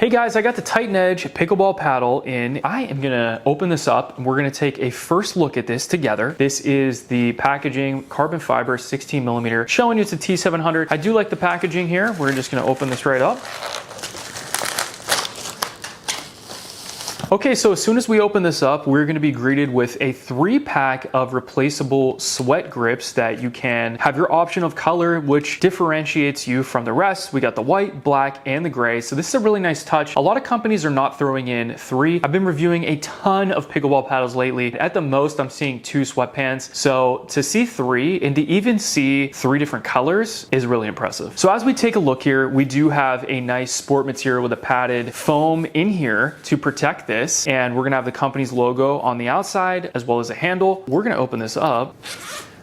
Hey guys, I got the TitanEdge pickleball paddle in. I am gonna open this up and we're gonna take a first look at this together. This is the packaging, carbon fiber, 16 millimeter, showing you it's a T700. I do like the packaging here. We're just gonna open this right up. Okay, so as soon as we open this up, we're gonna be greeted with a 3-pack of replaceable sweat grips that you can have your option of color, which differentiates you from the rest. We got the white, black, and the gray. So this is a really nice touch. A lot of companies are not throwing in 3. I've been reviewing a ton of pickleball paddles lately. At the most, I'm seeing 2 sweatpants. So to see 3 and to even see 3 different colors is really impressive. So as we take a look here, we do have a nice sport material with a padded foam in here to protect this. And we're gonna have the company's logo on the outside as well as a handle. We're gonna open this up.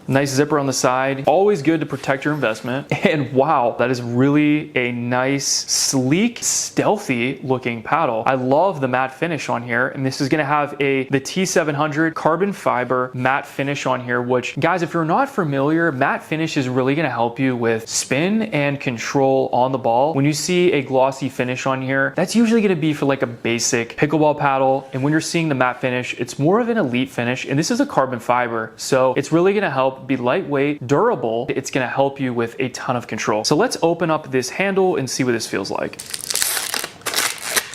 Nice zipper on the side. Always good to protect your investment. And wow, that is really a nice, sleek, stealthy looking paddle. I love the matte finish on here. And this is gonna have the T700 carbon fiber matte finish on here, which guys, if you're not familiar, matte finish is really gonna help you with spin and control on the ball. When you see a glossy finish on here, that's usually gonna be for like a basic pickleball paddle. And when you're seeing the matte finish, it's more of an elite finish. And this is a carbon fiber. So it's really gonna help be lightweight, durable. It's gonna help you with a ton of control. So let's open up this handle and see what this feels like.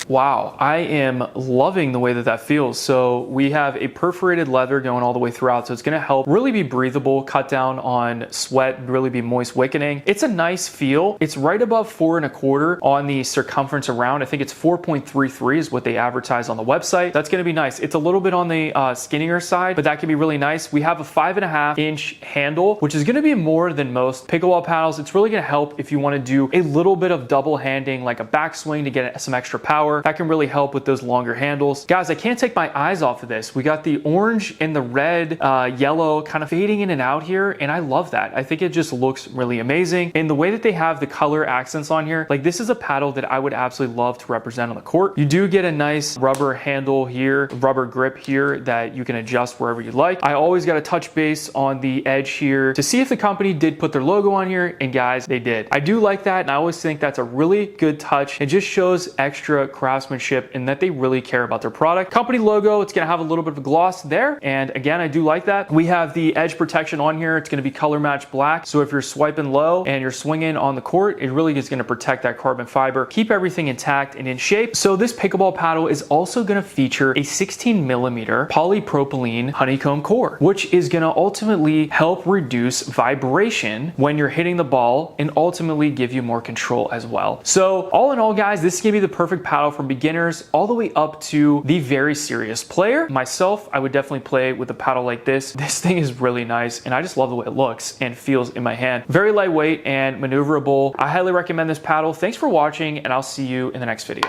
Wow, I am loving the way that feels. So we have a perforated leather going all the way throughout. So it's gonna help really be breathable, cut down on sweat, really be moist wickening. It's a nice feel. It's right above 4 1/4 on the circumference around. I think it's 4.33 is what they advertise on the website. That's gonna be nice. It's a little bit on the skinnier side, but that can be really nice. We have a 5.5 inch handle, which is gonna be more than most pickleball paddles. It's really gonna help if you wanna do a little bit of double handing, like a backswing to get some extra power. That can really help with those longer handles. Guys, I can't take my eyes off of this. We got the orange and the red, yellow kind of fading in and out here, and I love that. I think it just looks really amazing. And the way that they have the color accents on here, like this is a paddle that I would absolutely love to represent on the court. You do get a nice rubber handle here, rubber grip here that you can adjust wherever you like. I always got to touch base on the edge here to see if the company did put their logo on here, and guys, they did. I do like that, and I always think that's a really good touch. It just shows extra craftsmanship and that they really care about their product. Company logo, it's gonna have a little bit of a gloss there. And again, I do like that. We have the edge protection on here. It's gonna be color match black. So if you're swiping low and you're swinging on the court, it really is gonna protect that carbon fiber, keep everything intact and in shape. So this pickleball paddle is also gonna feature a 16 millimeter polypropylene honeycomb core, which is gonna ultimately help reduce vibration when you're hitting the ball and ultimately give you more control as well. So all in all, guys, this is gonna be the perfect paddle from beginners all the way up to the very serious player. Myself, I would definitely play with a paddle like this. This thing is really nice, and I just love the way it looks and feels in my hand. Very lightweight and maneuverable. I highly recommend this paddle. Thanks for watching, and I'll see you in the next video.